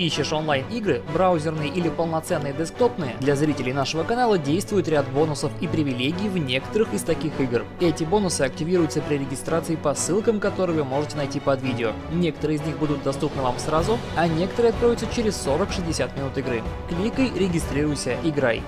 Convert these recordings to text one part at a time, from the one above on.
Ищешь онлайн-игры, браузерные или полноценные десктопные? Для зрителей нашего канала действует ряд бонусов и привилегий в некоторых из таких игр. Эти бонусы активируются при регистрации по ссылкам, которые вы можете найти под видео. Некоторые из них будут доступны вам сразу, а некоторые откроются через 40-60 минут игры. Кликай, регистрируйся, играй.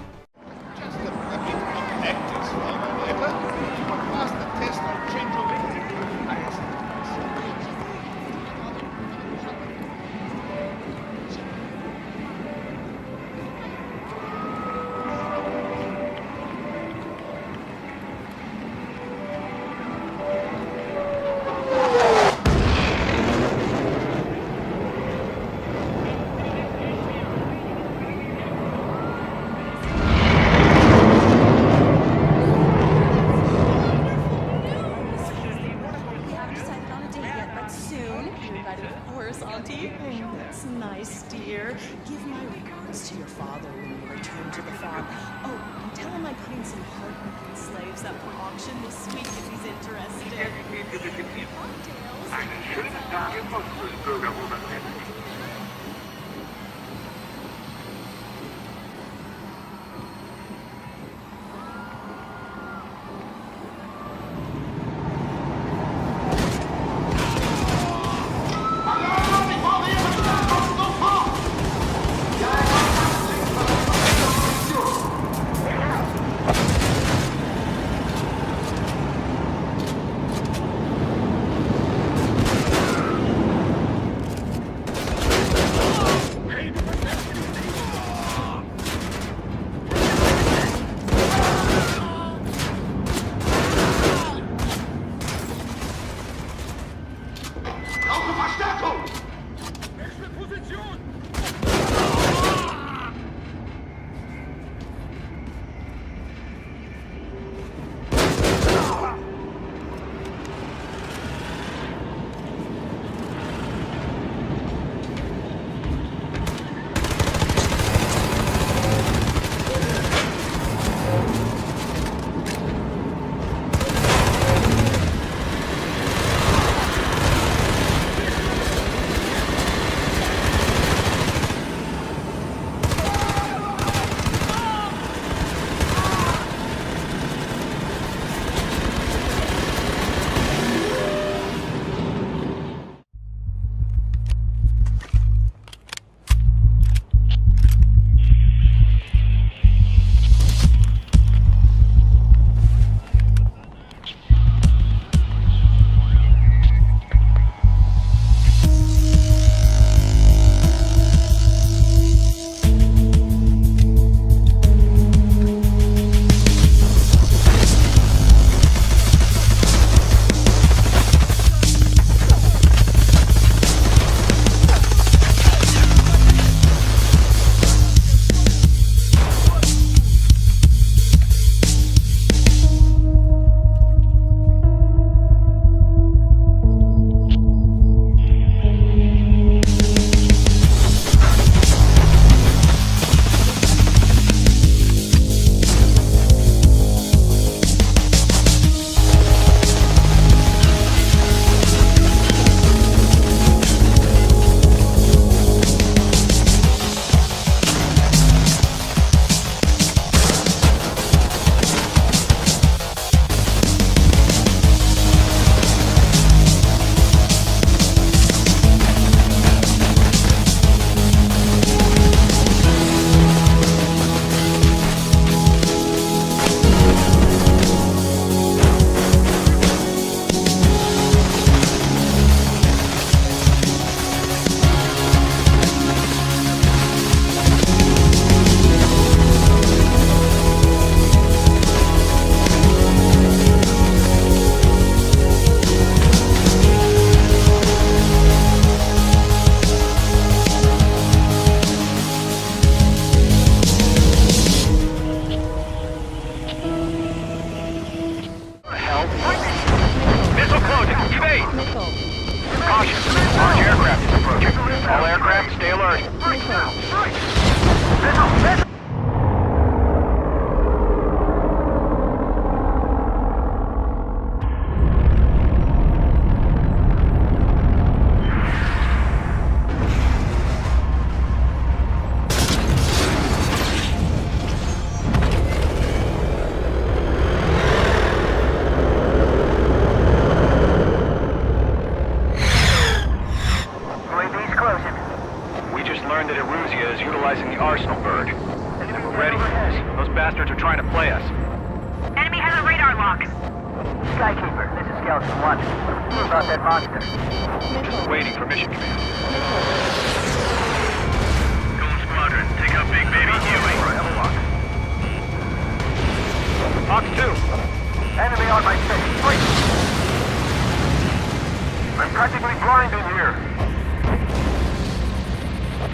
Skykeeper, this is Skeleton 1. What about that monster? Waiting for mission command. Gold Squadron, take up Big Baby Huey. Have a look. Fox 2. Enemy on my 6. Wait! I'm practically blind in here.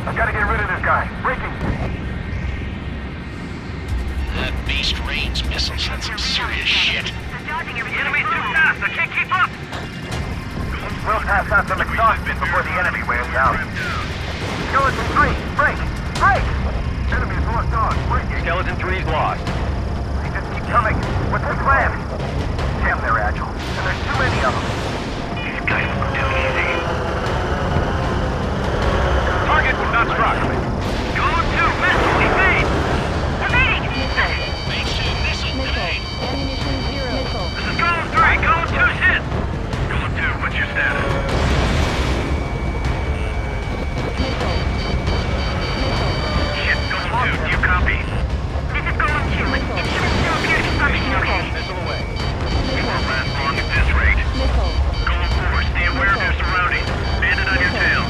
I've got to get rid of this guy. Breaking. That beast rains missiles. That's some serious shit. The enemy's too fast. I can't keep up. We'll pass out some exhaust before the enemy wears out. Skeleton 3, break! Break! Enemy's lost dog, breaking. Skeleton 3's lost. They just keep coming. What's the plan? Damn, they're agile. And there's too many of them. These guys were too easy. Target was not struck. Gold 2, missile, evade! Evading! Phase 2 missile grenade. Ammunition 0. Missile. This is Gold 3, Gold 2's hit! Gold 2, what's your status? Missile. Shit, Gold 2, do you copy? This is Gold 2. Instruments still appear to be functioning okay. Missile away. We won't last long at this rate. Missile. Gold 4, stay aware of your surroundings. Bandit on your tail.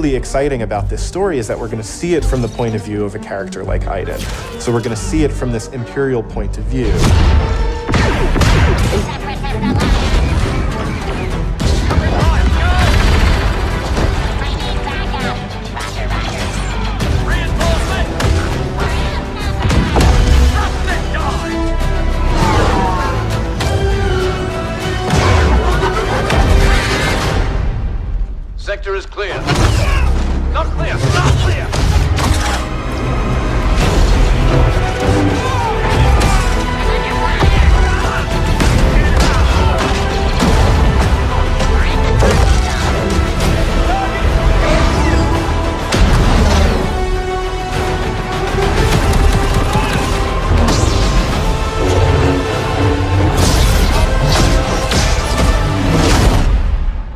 really exciting about this story is that we're going to see it from the point of view of a character like Aiden. So we're going to see it from this Imperial point of view. Sector is clear. Not clear! Not clear!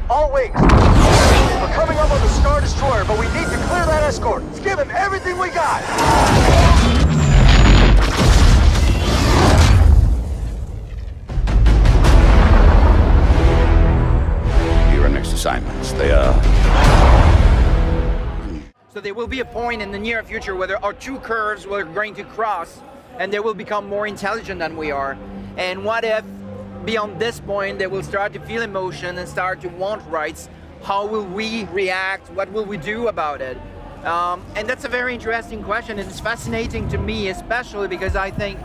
All wings! We're coming up on the Star Destroyer, but we need to clear that escort. Let's give him everything we got! Your next assignments, they are... So there will be a point in the near future where there are two curves we're going to cross, and they will become more intelligent than we are. And what if, beyond this point, they will start to feel emotion and start to want rights? How will we react? What will we do about it? And that's a very interesting question, and it's fascinating to me, especially because I think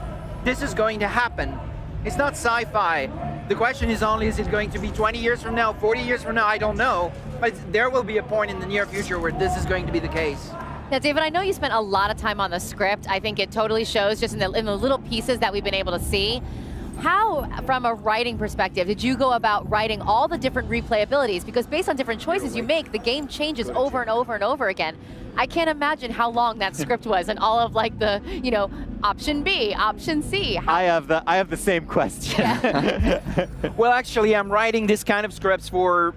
this is going to happen. It's not sci-fi. The question is only, is it going to be 20 years from now, 40 years from now? I don't know. But there will be a point in the near future where this is going to be the case. Now, David, I know you spent a lot of time on the script. I think it totally shows just in the little pieces that we've been able to see. How, from a writing perspective, did you go about writing all the different replayabilities? Because based on different choices you make, the game changes over and over and over again. I can't imagine how long that script was and all of like the, you know, option B, option C. I have the same question. Well, actually, I'm writing this kind of scripts for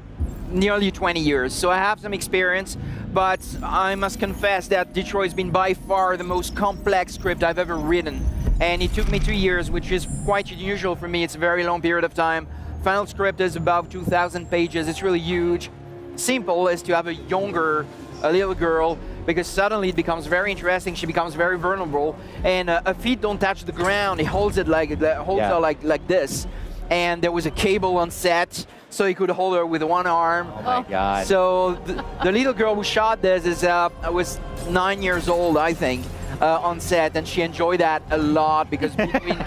nearly 20 years, so I have some experience, but I must confess that Detroit's been by far the most complex script I've ever written. And it took me 2 years, which is quite unusual for me. It's a very long period of time. Final script is about 2,000 pages. It's really huge. Simple is to have a little girl, because suddenly it becomes very interesting. She becomes very vulnerable, and her feet don't touch the ground. He holds it her like this. And there was a cable on set, so he could hold her with one arm. Oh my God. So the little girl who shot this was 9 years old, I think. On set, and she enjoyed that a lot because between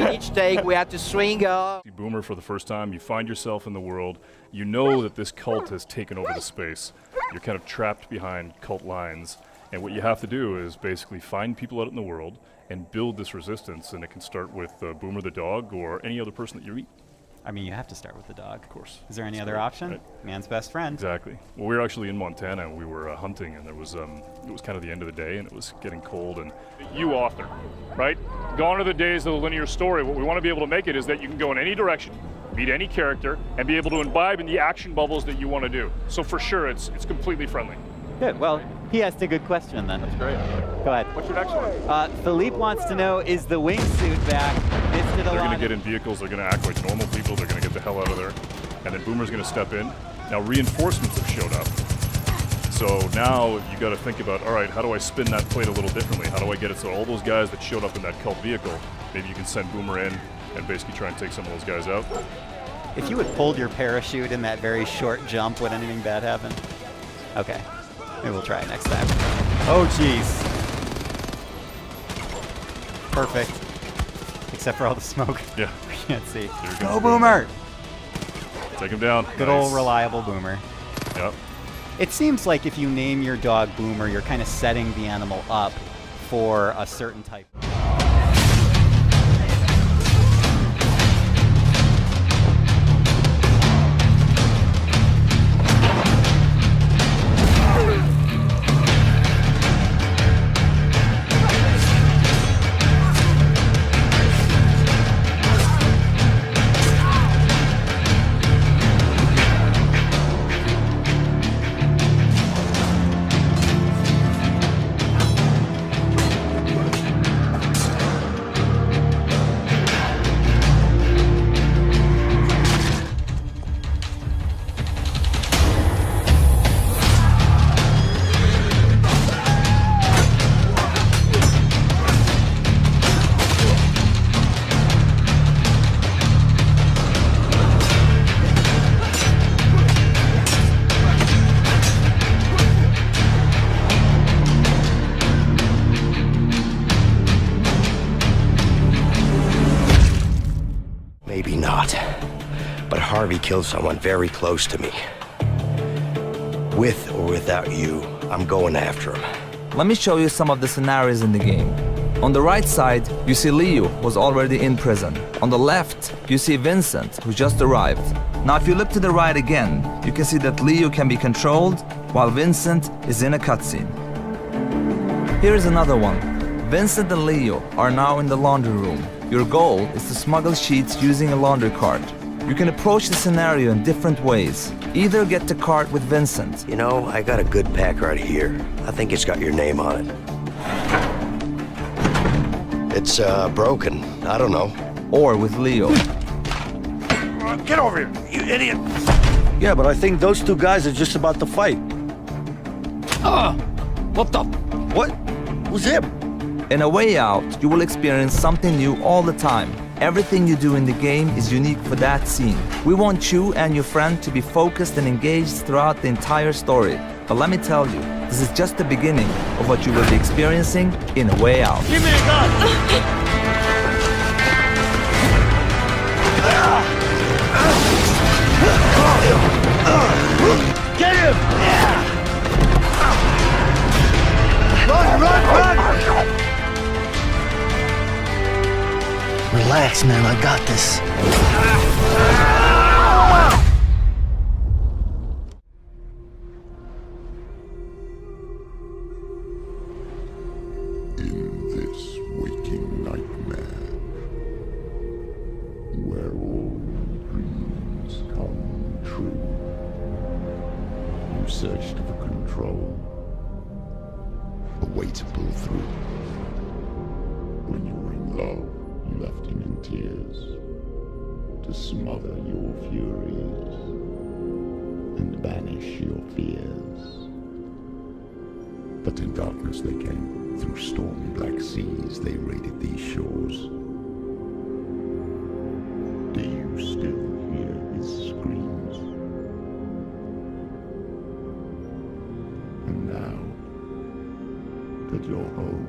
each take we had to swing up. You Boomer for the first time, you find yourself in the world, you know that this cult has taken over the space. You're kind of trapped behind cult lines, and what you have to do is basically find people out in the world and build this resistance, and it can start with Boomer the dog or any other person that you eat. I mean, you have to start with the dog. Of course. Is there any other option? Right. Man's best friend. Exactly. Well, we were actually in Montana. We were hunting, and there was it was kind of the end of the day, and it was getting cold. And you author, right? Gone are the days of the linear story. What we want to be able to make it is that you can go in any direction, meet any character, and be able to imbibe in the action bubbles that you want to do. So for sure, it's completely friendly. Good. Well, he asked a good question then. That's great. Go ahead. What's your next one? Philippe wants to know, is the wingsuit back? They're going to get in vehicles, they're going to act like normal people, they're going to get the hell out of there, and then Boomer's going to step in. Now reinforcements have showed up. So now you got to think about, all right, how do I spin that plate a little differently? How do I get it so all those guys that showed up in that cult vehicle, maybe you can send Boomer in and basically try and take some of those guys out. If you had pulled your parachute in that very short jump, would anything bad happen? Okay. Maybe we'll try it next time. Oh, jeez. Perfect. Except for all the smoke. Yeah. We can't see. Go, Boomer! Take him down. Good Nice. old reliable Boomer. Yep. It seems like if you name your dog Boomer, you're kind of setting the animal up for a certain type. Maybe not, but Harvey killed someone very close to me. With or without you, I'm going after him. Let me show you some of the scenarios in the game. On the right side, you see Leo, who's already in prison. On the left, you see Vincent, who just arrived. Now if you look to the right again, you can see that Leo can be controlled, while Vincent is in a cutscene. Here is another one. Vincent and Leo are now in the laundry room. Your goal is to smuggle sheets using a laundry cart. You can approach the scenario in different ways. Either get the cart with Vincent. You know, I got a good pack right here. I think it's got your name on it. It's broken. I don't know. Or with Leo. Get over here, you idiot! Yeah, but I think those two guys are just about to fight. What the? What? Who's him? In A Way Out, you will experience something new all the time. Everything you do in the game is unique for that scene. We want you and your friend to be focused and engaged throughout the entire story. But let me tell you, this is just the beginning of what you will be experiencing in A Way Out. Give me a gun! Get him! Run, run, run! Relax. Relax, man, I got this. In this waking nightmare, where all dreams come true, you searched for control, a way to pull through. When you were in love, you left him in tears, to smother your furies and banish your fears. But in darkness they came, through stormy black seas they raided these shores. Do you still hear his screams? And now that you're home,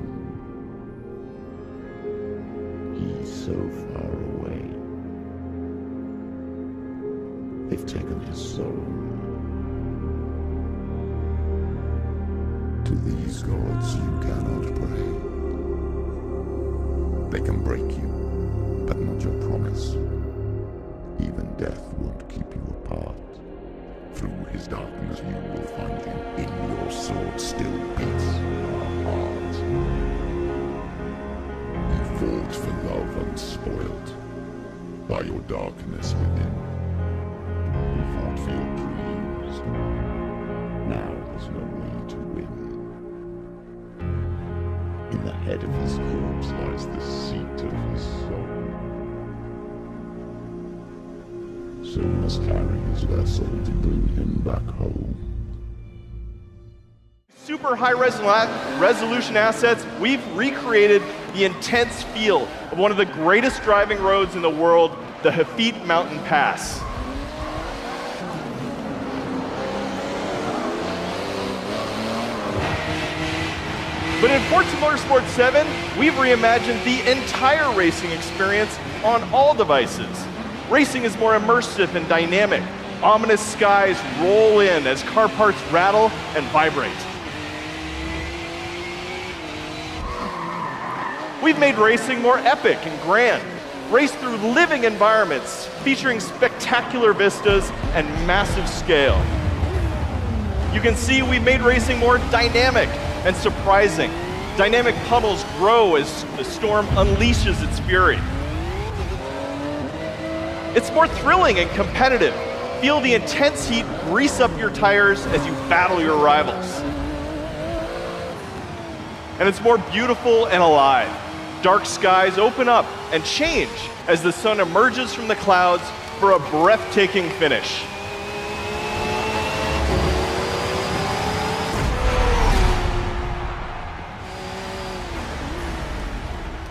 he's so far away. They've taken his soul. To these gods you cannot pray. They can break you, but not your promise. Even death won't keep you apart. Through his darkness you will find him. In your sword still beats your heart. You fought for love unspoilt by your darkness within. You fought for your dreams. Now there's no way to win. In the head of his corpse lies the seat of his soul. So you must carry his vessel to bring him back home. Super high resolution assets, we've recreated the intense feel of one of the greatest driving roads in the world, the Hafit Mountain Pass. But in Forza Motorsport 7, we've reimagined the entire racing experience on all devices. Racing is more immersive and dynamic. Ominous skies roll in as car parts rattle and vibrate. We've made racing more epic and grand. Race through living environments featuring spectacular vistas and massive scale. You can see we've made racing more dynamic and surprising. Dynamic puddles grow as the storm unleashes its fury. It's more thrilling and competitive. Feel the intense heat grease up your tires as you battle your rivals. And it's more beautiful and alive. Dark skies open up and change as the sun emerges from the clouds for a breathtaking finish.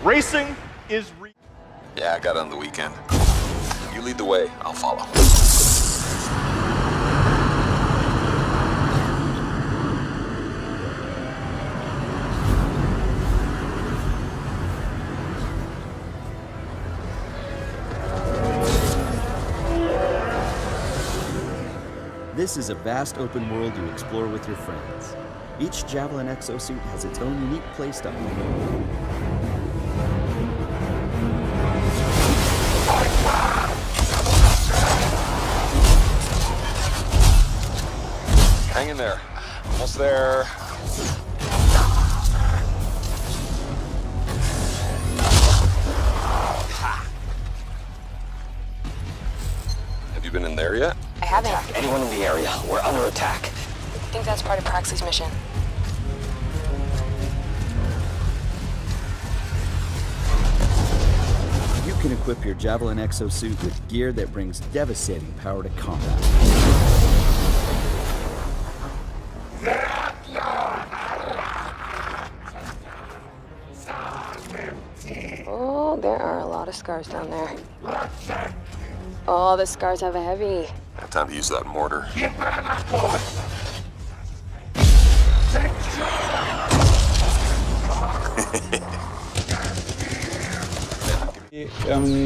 Racing is Yeah, I got it on the weekend. You lead the way, I'll follow. This is a vast open world you explore with your friends. Each Javelin exosuit has its own unique playstyle. Hang in there. Almost there. Have you been in there yet? I haven't. Attack anyone in the area. We're under attack. I think that's part of Praxley's mission. You can equip your Javelin exosuit with gear that brings devastating power to combat. Oh, there are a lot of scars down there. Oh, the scars have a heavy. Time to use that mortar.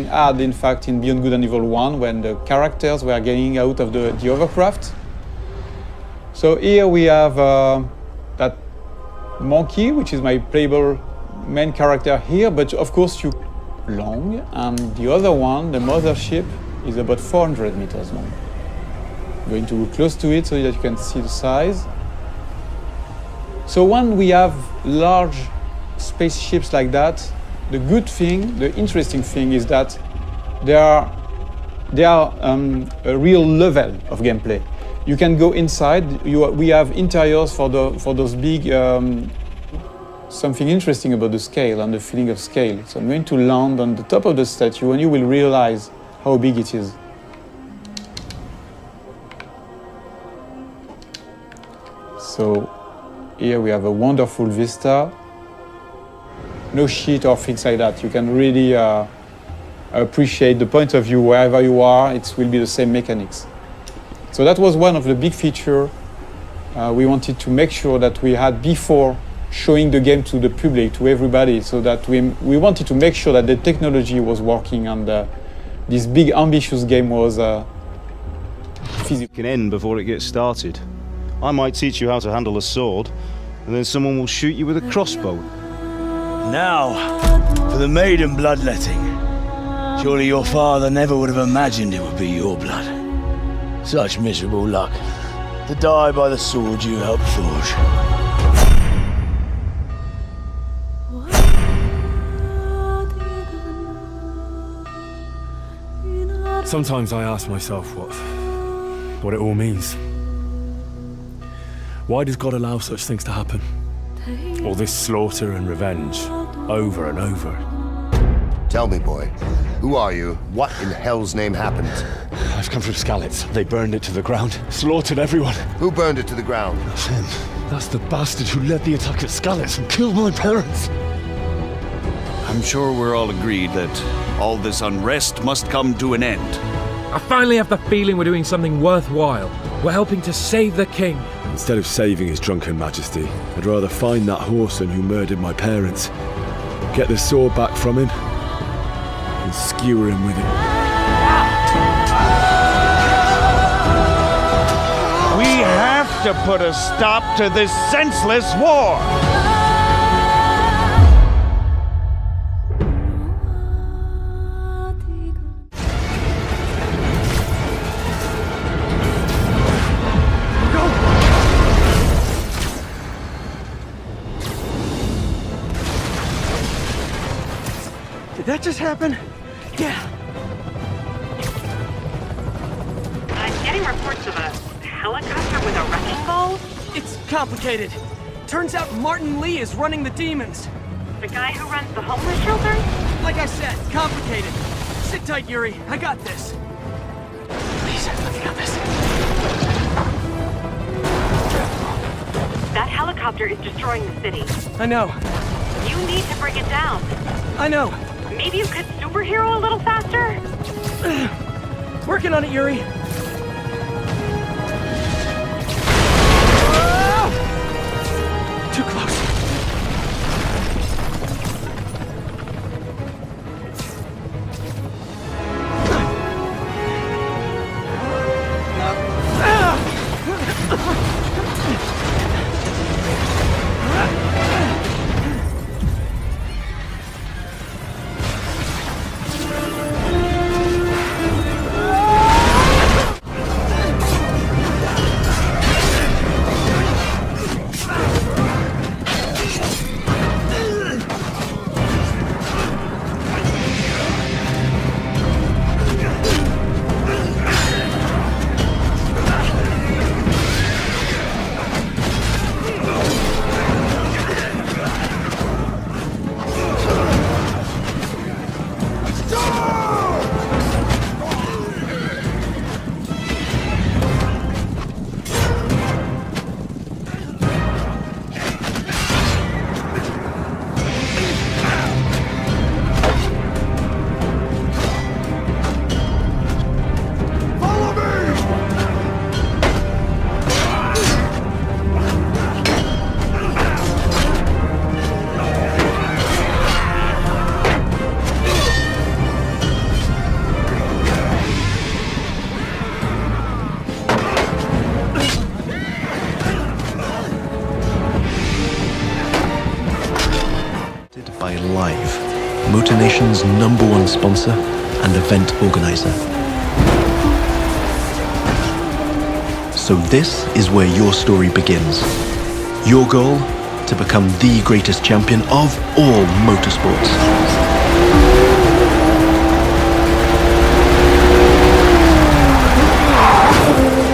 Had in fact in Beyond Good and Evil 1 when the characters were getting out of the overcraft. So here we have that monkey, which is my playable main character here, but of course you long, and the other one, the mothership, is about 400 meters long. I'm going to go close to it so that you can see the size. So when we have large spaceships like that, the good thing, the interesting thing is that they are a real level of gameplay. You can go inside. We have interiors for those big. Something interesting about the scale and the feeling of scale. So I'm going to land on the top of the statue, and you will realize how big it is. So here we have a wonderful vista. No shit or things like that. You can really appreciate the point of view wherever you are. It will be the same mechanics. So that was one of the big features we wanted to make sure that we had before showing the game to the public, to everybody, so that we wanted to make sure that the technology was working and this big ambitious game was feasible. Can end before it gets started. I might teach you how to handle a sword, and then someone will shoot you with a crossbow. Now, for the maiden bloodletting. Surely your father never would have imagined it would be your blood. Such miserable luck, to die by the sword you helped forge. Sometimes I ask myself what it all means. Why does God allow such things to happen? All this slaughter and revenge, over and over. Tell me, boy, who are you? What in hell's name happened? I've come from Skalitz. They burned it to the ground, slaughtered everyone. Who burned it to the ground? That's him. That's the bastard who led the attack at Skalitz and killed my parents. I'm sure we're all agreed that all this unrest must come to an end. I finally have the feeling we're doing something worthwhile. We're helping to save the king. Instead of saving his drunken majesty, I'd rather find that whoreson who murdered my parents, get the sword back from him, and skewer him with it. We have to put a stop to this senseless war! Did that just happen? Yeah. I'm getting reports of a helicopter with a wrecking ball. It's complicated. Turns out Martin Lee is running the demons. The guy who runs the homeless shelter? Like I said, complicated. Sit tight, Yuri. I got this. Please, let me got this. That helicopter is destroying the city. I know. You need to bring it down. I know. Maybe you could superhero a little faster? Working on it, Yuri. Too close. Motor Nation's #1 sponsor and event organizer. So this is where your story begins. Your goal? To become the greatest champion of all motorsports.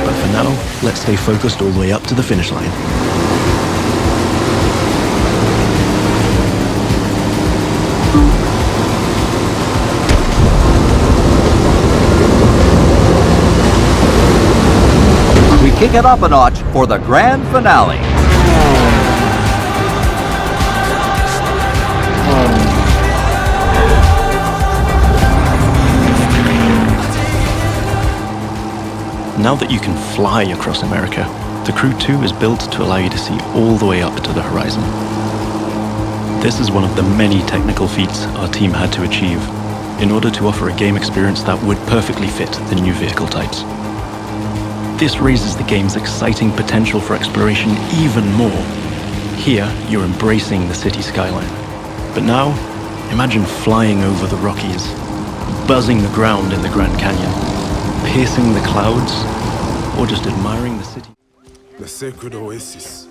But for now, let's stay focused all the way up to the finish line. We kick it up a notch for the grand finale. Now that you can fly across America, the Crew 2 is built to allow you to see all the way up to the horizon. This is one of the many technical feats our team had to achieve in order to offer a game experience that would perfectly fit the new vehicle types. This raises the game's exciting potential for exploration even more. Here, you're embracing the city skyline. But now, imagine flying over the Rockies, buzzing the ground in the Grand Canyon, piercing the clouds, or just admiring the city. The sacred oasis.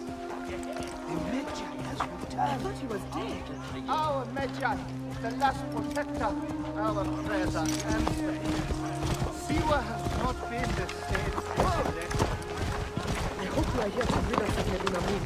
Our Medjay, the last protector, our treasure and faith. Siwa has not been the same since then. I hope you are here to rid us of Medunamur.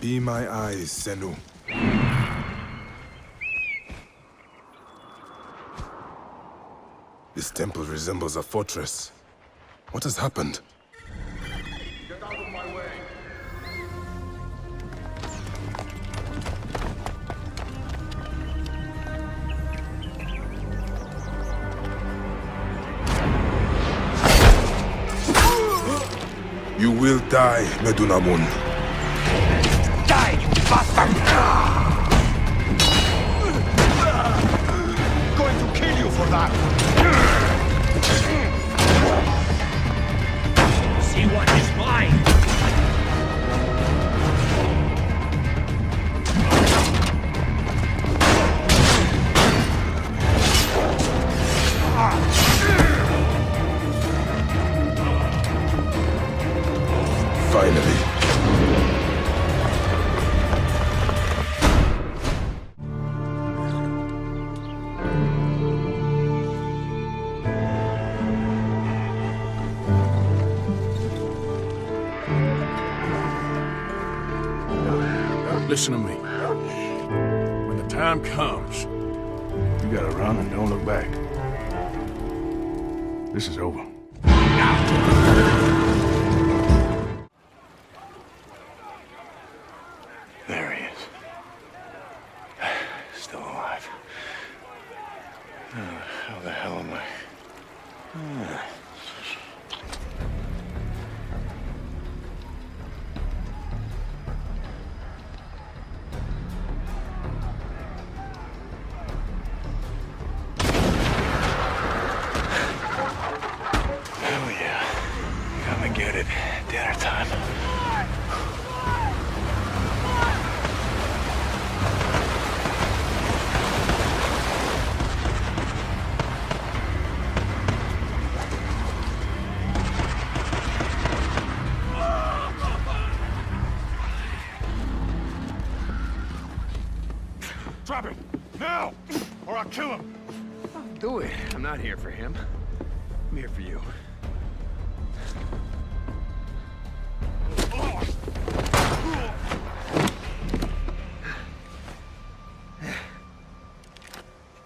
Be my eyes, Senu. This temple resembles a fortress. What has happened? Get out of my way. You will die, Medunamun. Die, you bastard! Going to kill you for that. See what is mine. Finally. Listen to me. When the time comes, you gotta run and don't look back. This is over. There he is. Still alive. How the hell am I? Get it. Dinner time. Drop him! Now! Or I'll kill him! Don't do it. I'm not here for him. I'm here for you.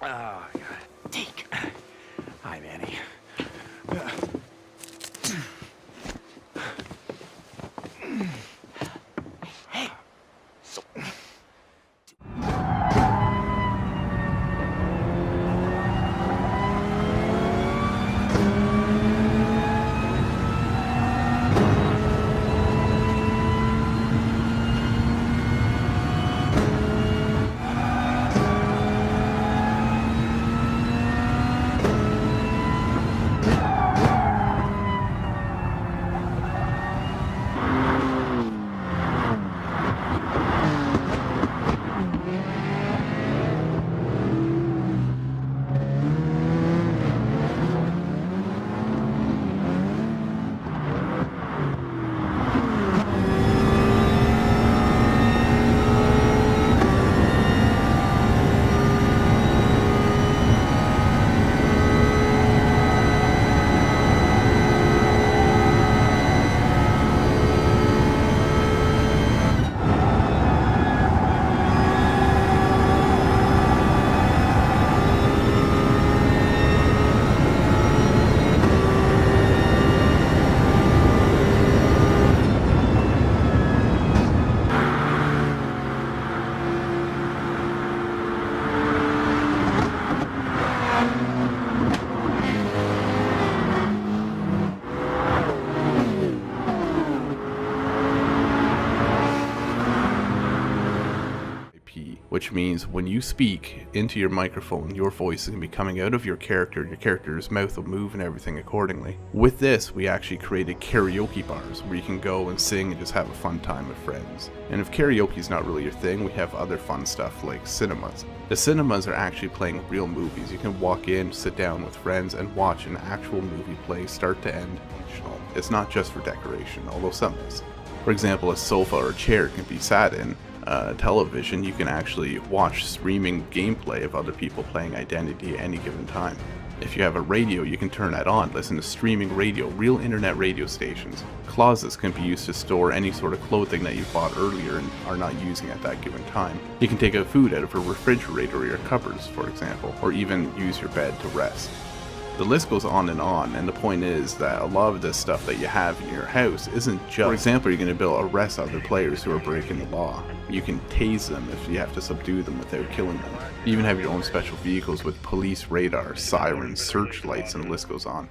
Oh, God. Deke. Hi, Manny. Hey. So. which means when you speak into your microphone, your voice is going to be coming out of your character's mouth will move and everything accordingly. With this, we actually created karaoke bars where you can go and sing and just have a fun time with friends. And if karaoke is not really your thing, we have other fun stuff like cinemas. The cinemas are actually playing real movies. You can walk in, sit down with friends, and watch an actual movie play start to end. It's not just for decoration, although some is. For example, a sofa or a chair can be sat in. Television, you can actually watch streaming gameplay of other people playing Identity at any given time. If you have a radio, you can turn that on, listen to streaming radio, real internet radio stations. Closets can be used to store any sort of clothing that you bought earlier and are not using at that given time. You can take out food out of a refrigerator or your cupboards, for example, or even use your bed to rest. The list goes on, and the point is that a lot of this stuff that you have in your house isn't just... For example, you're going to be able to arrest other players who are breaking the law. You can tase them if you have to subdue them without killing them. You even have your own special vehicles with police radar, sirens, searchlights, and the list goes on.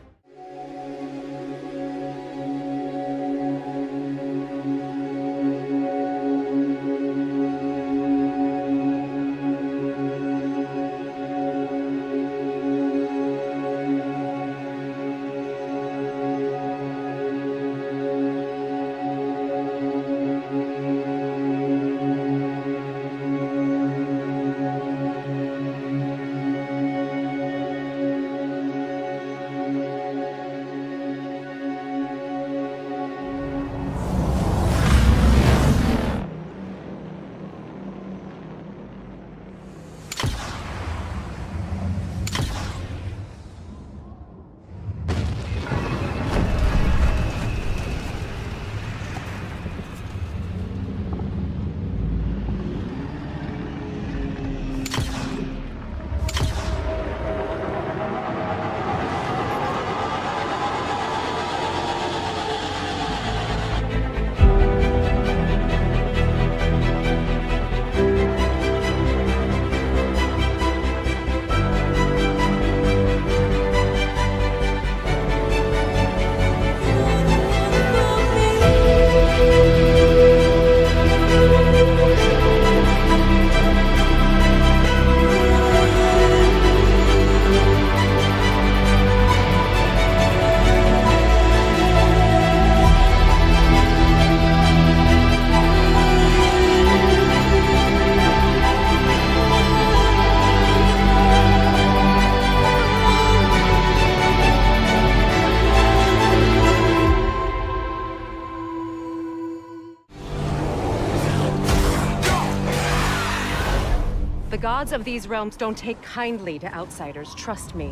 The gods of these realms don't take kindly to outsiders, trust me.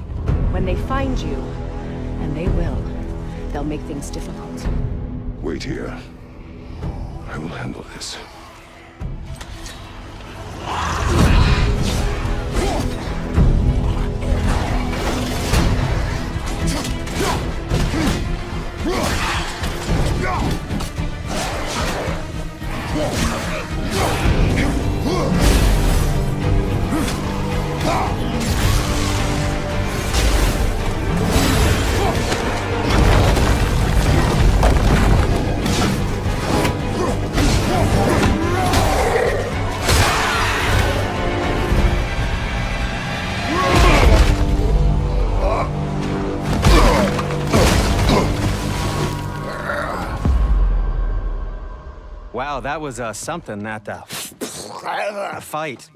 When they find you, and they will, they'll make things difficult. Wait here. I will handle this. Wow, that was something, that fight.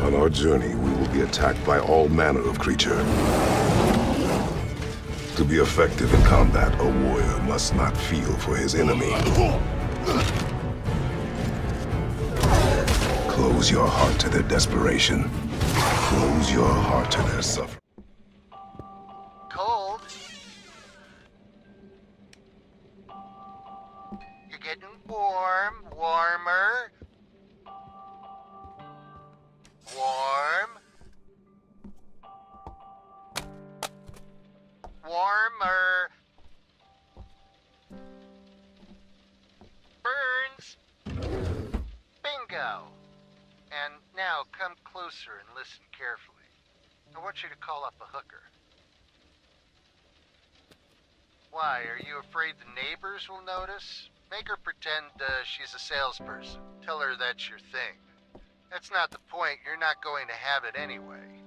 On our journey, we will be attacked by all manner of creature. To be effective in combat, a warrior must not feel for his enemy. Close your heart to their desperation. Close your heart to their suffering. Cold? You're getting warm, warmer. Warm. Warmer. Burns. Bingo. And now come closer and listen carefully. I want you to call up a hooker. Why, are you afraid the neighbors will notice? Make her pretend she's a salesperson. Tell her that's your thing. That's not the point. You're not going to have it anyway.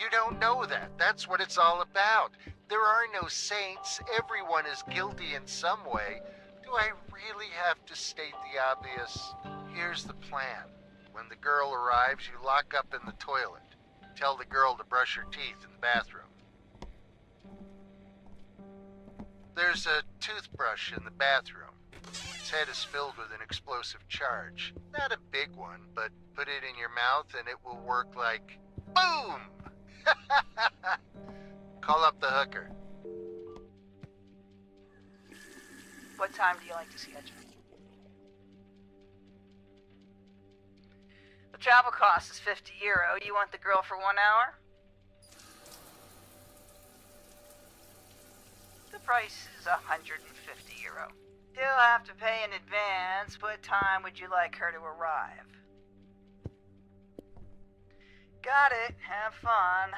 You don't know that. That's what it's all about. There are no saints. Everyone is guilty in some way. Do I really have to state the obvious? Here's the plan. When the girl arrives, you lock up in the toilet. Tell the girl to brush her teeth in the bathroom. There's a toothbrush in the bathroom. Its head is filled with an explosive charge. Not a big one, but put it in your mouth and it will work like boom! Call up the hooker. What time do you like to schedule? The travel cost is €50. You want the girl for 1 hour? The price is €150. You'll have to pay in advance. What time would you like her to arrive? Got it. Have fun.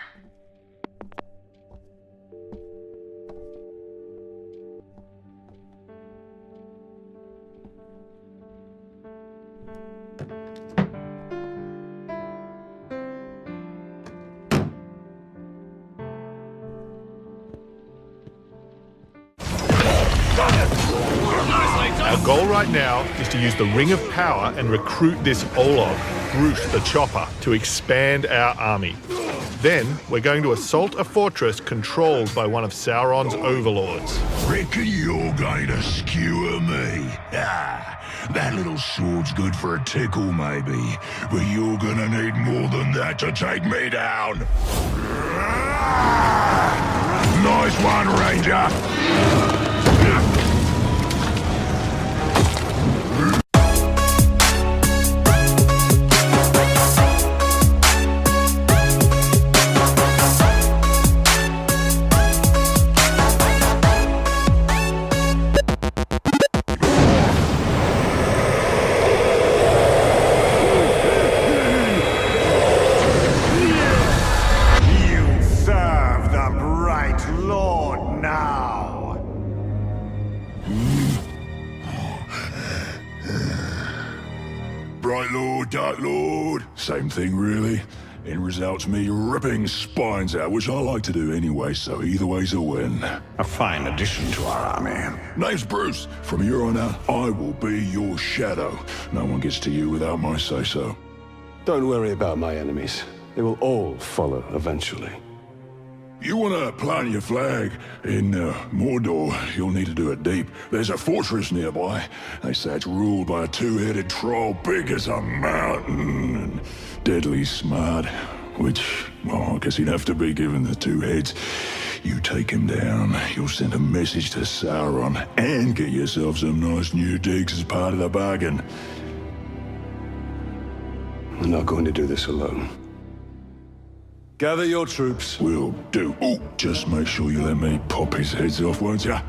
Our goal right now is to use the Ring of Power and recruit this Olog, Groot the Chopper, to expand our army. Then, we're going to assault a fortress controlled by one of Sauron's overlords. Reckon you're going to skewer me? Ah, that little sword's good for a tickle, maybe, but you're gonna need more than that to take me down. Nice one, Ranger. Bright Lord, Dark Lord, same thing really. End result's me ripping spines out, which I like to do anyway, so either way's a win. A fine addition to our army. Name's Bruce. From here on out, I will be your shadow. No one gets to you without my say-so. Don't worry about my enemies. They will all follow eventually. You want to plant your flag in Mordor, you'll need to do it deep. There's a fortress nearby. They say it's ruled by a two-headed troll big as a mountain and deadly smart. Which, well, I guess he'd have to be given the two heads. You take him down, you'll send a message to Sauron and get yourself some nice new digs as part of the bargain. I'm not going to do this alone. Gather your troops. Will do. Oh, just make sure you let me pop his heads off, won't ya?